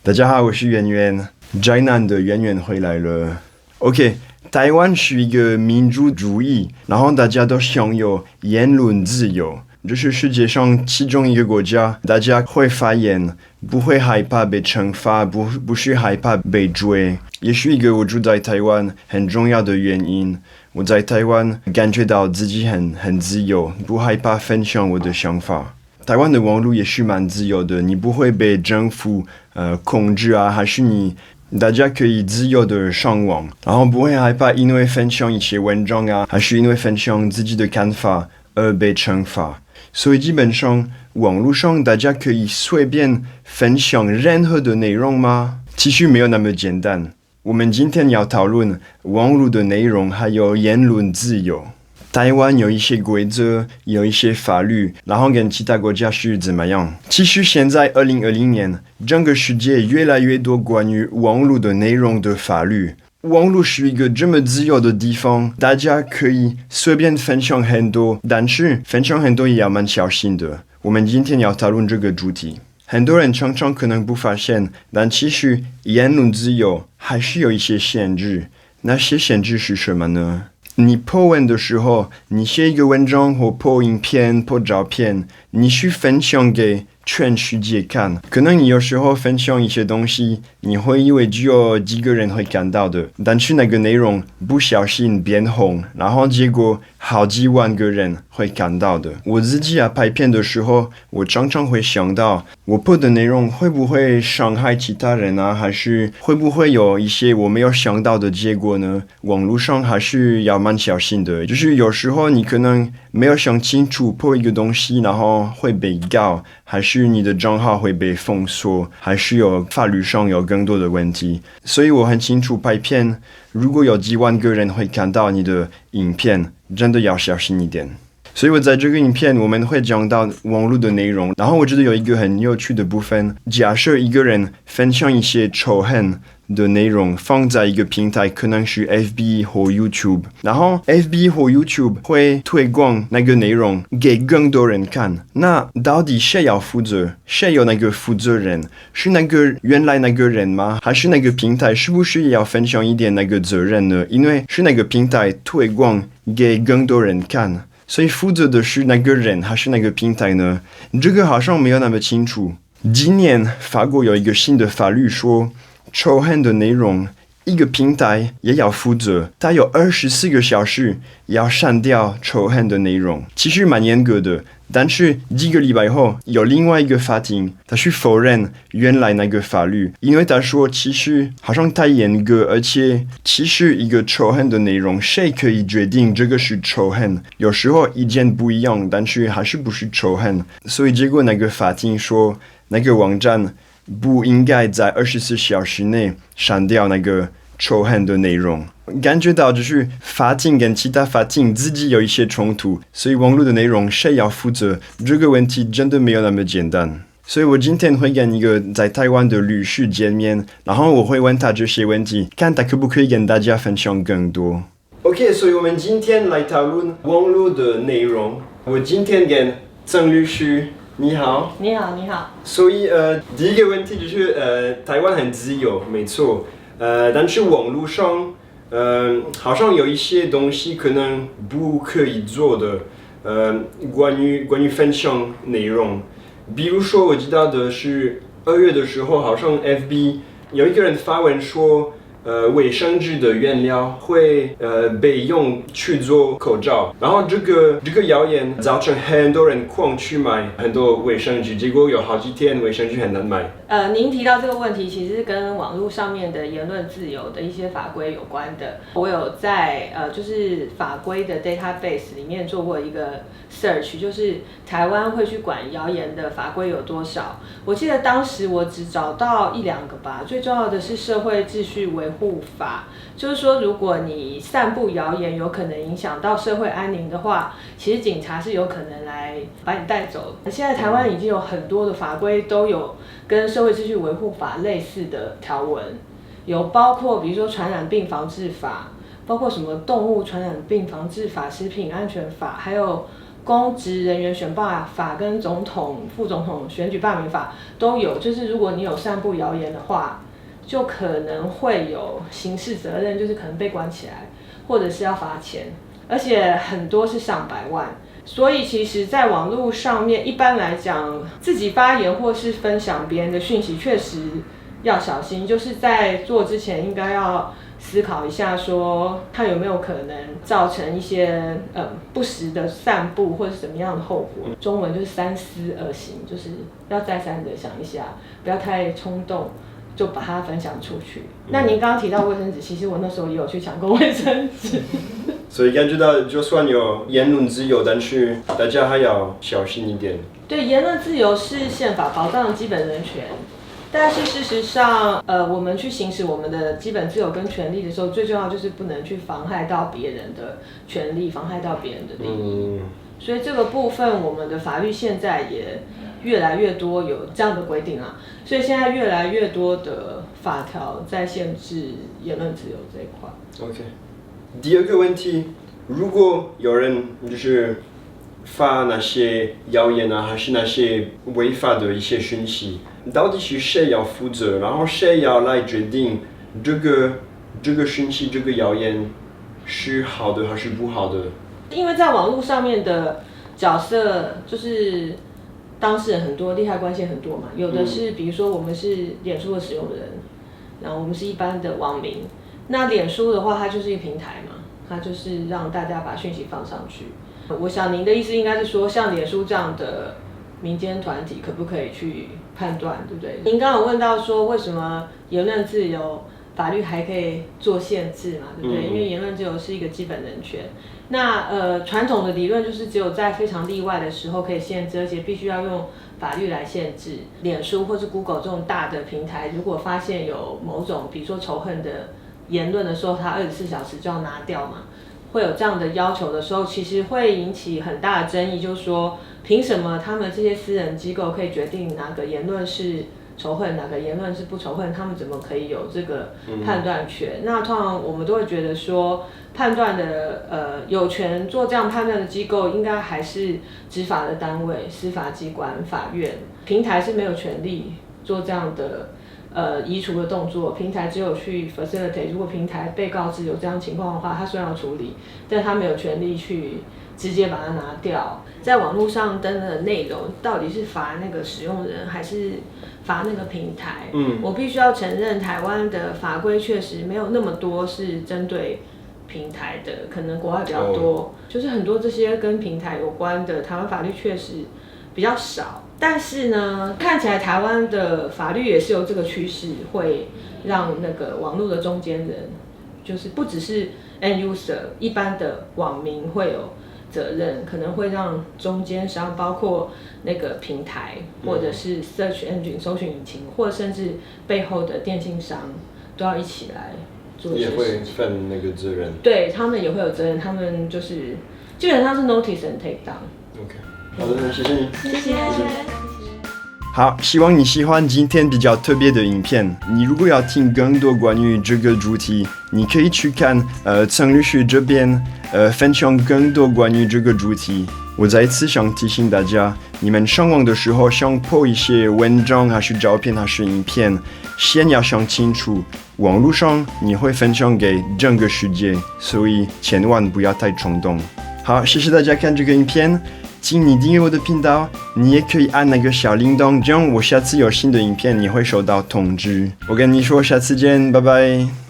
大家好，我是圆圆，宅男的圆圆回来了。OK， 台湾是一个民主主义，然后大家都享有言论自由，这是世界上其中一个国家，大家会发言，不会害怕被惩罚，不是害怕被追，也是一个我住在台湾很重要的原因。我在台湾感觉到自己很自由，不害怕分享我的想法。台湾的网络也是蛮自由的，你不会被政府控制啊，还是大家可以自由的上网，然后不会害怕因为分享一些文章啊，还是因为分享自己的看法而被惩罚。所以基本上网络上大家可以随便分享任何的内容吗？其实没有那么简单。我们今天要讨论网络的内容还有言论自由。台湾有一些规则，有一些法律，然后跟其他国家是怎么样？其实现在2020年，整个世界越来越多关于网络的内容的法律。网络是一个这么自由的地方，大家可以随便分享很多，但是分享很多也要蛮小心的。我们今天要讨论这个主题。很多人常常可能不发现，但其实言论自由还是有一些限制。那些限制是什么呢？你 po 文的时候，你写一个文章或 po 影片、po 照片，你去分享给全世界看。可能你有时候分享一些东西，你会以为只有几个人会看到的，但是那个内容不小心变红，然后结果好几万个人会看到的。我自己拍片的时候，我常常会想到，我 po 的内容会不会伤害其他人啊？还是会不会有一些我没有想到的结果呢？网络上还是要蛮小心的，就是有时候你可能没有想清楚 po 一个东西，然后会被告，还是你的账号会被封锁，还是有法律上有更多的问题。所以我很清楚拍片，如果有几万个人会看到你的影片，真的要小心一点。所以我在这个影片我们会讲到网络的内容，然后我觉得有一个很有趣的部分，假设一个人分享一些仇恨的内容放在一个平台，可能是 FB 或 YouTube， 然后 FB 或 YouTube 会推广那个内容给更多人看，那到底谁要负责？谁有那个负责人？是那个原来那个人吗？还是那个平台是不是也要分享一点那个责任呢？因为是那个平台推广给更多人看，所以负责的是那个人还是那个平台呢？这个好像没有那么清楚。今年法国有一个新的法律说，仇恨的内容，一个平台也要负责，它有24个小时要删掉仇恨的内容，其实蛮严格的。但是几个礼拜后，有另外一个法庭，他去否认原来那个法律，因为他说其实好像太严格，而且其实一个仇恨的内容，谁可以决定这个是仇恨？有时候意见不一样，但是还是不是仇恨。所以结果那个法庭说，那个网站不应该在24小时内删掉那个仇恨的内容。感觉到就是法庭跟其他法庭自己有一些冲突，所以网络的内容谁要负责？这个问题真的没有那么简单。所以我今天会跟一个在台湾的律师见面，然后我会问他这些问题，看他可不可以跟大家分享更多。OK， 所以我们今天来讨论网络的内容。我今天跟曾律师，你好。你好，你好。所以第一个问题就是台湾很自由，没错。但是网络上好像有一些东西可能不可以做的，关于分享内容，比如说我知道的是2月的时候，好像 FB 有一个人发文说，卫生纸的原料会被用去做口罩，然后这个谣言造成很多人狂去买很多卫生纸，结果有好几天卫生纸很难买。您提到这个问题，其实跟网络上面的言论自由的一些法规有关的。我有在就是法规的 database 里面做过一个 search， 就是台湾会去管谣言的法规有多少？我记得当时我只找到1-2个吧。最重要的是社会秩序维护法，就是说如果你散布谣言有可能影响到社会安宁的话，其实警察是有可能来把你带走。现在台湾已经有很多的法规都有跟社会秩序维护法类似的条文，有包括比如说传染病防治法，包括什么动物传染病防治法、食品安全法，还有公职人员选罢法跟总统、副总统选举罢免法都有，就是如果你有散布谣言的话，就可能会有刑事责任，就是可能被关起来，或者是要罚钱，而且很多是上百万。所以其实在网络上面，一般来讲，自己发言或是分享别人的讯息，确实要小心，就是在做之前应该要思考一下，说它有没有可能造成一些不实的散布或者什么样的后果。中文就是三思而行，就是要再三的想一下，不要太冲动就把它分享出去。那您刚刚提到卫生纸，其实我那时候也有去抢过卫生纸。所以感觉到就算有言论自由，但是大家还要小心一点。对，言论自由是宪法保障的基本人权。但是事实上，我们去行使我们的基本自由跟权利的时候，最重要就是不能去妨害到别人的权利，妨害到别人的利益。所以这个部分，我们的法律现在也越来越多有这样的规定啦。所以现在越来越多的法条在限制言论自由这一块。OK。第二个问题，如果有人就是发那些谣言啊，还是那些违法的一些讯息，到底是谁要负责？然后谁要来决定这个讯息、这个谣言是好的还是不好的？因为在网络上面的角色就是当事人很多，利害关系很多嘛。有的是比如说我们是脸书的使用人，然后我们是一般的网民。那脸书的话，它就是一个平台嘛，它就是让大家把讯息放上去。我想您的意思应该是说，像脸书这样的民间团体可不可以去判断，对不对？您刚刚有问到说，为什么言论自由法律还可以做限制嘛，对不对？因为言论自由是一个基本人权。那传统的理论就是只有在非常例外的时候可以限制，而且必须要用法律来限制。脸书或是 Google 这种大的平台，如果发现有某种比如说仇恨的言论的时候，它24小时就要拿掉嘛。会有这样的要求的时候，其实会引起很大的争议，就是说，凭什么他们这些私人机构可以决定哪个言论是仇恨，哪个言论是不仇恨？他们怎么可以有这个判断权？那通常我们都会觉得说，判断的有权做这样判断的机构，应该还是执法的单位、司法机关、法院。平台是没有权利做这样的。移除的动作，平台只有去 facilitate。如果平台被告知有这样情况的话，他虽然要处理，但他没有权利去直接把它拿掉。在网络上登的内容，到底是罚那个使用人，还是罚那个平台？我必须要承认，台湾的法规确实没有那么多是针对平台的，可能国外比较多。就是很多这些跟平台有关的，台湾法律确实比较少。但是呢，看起来台湾的法律也是有这个趋势，会让那个网络的中间人，就是不只是 end user， 一般的网民会有责任，可能会让中间商，包括那个平台，或者是 search engine 搜寻引擎，或者甚至背后的电信商，都要一起来做这些事情。也会分那个责任。对，他们也会有责任，他们就是基本上是 notice and take down。OK。好的，谢谢你。谢谢。好，希望你喜欢今天比较特别的影片。你如果要听更多关于这个主题，你可以去看曾律师这边分享更多关于这个主题。我再次想提醒大家，你们上网的时候想po一些文章还是照片还是影片，先要想清楚，网络上你会分享给整个世界，所以千万不要太冲动。好，谢谢大家看这个影片。请你订阅我的频道，你也可以按那个小铃铛，这样我下次有新的影片你会收到通知。我跟你说，下次见，拜拜。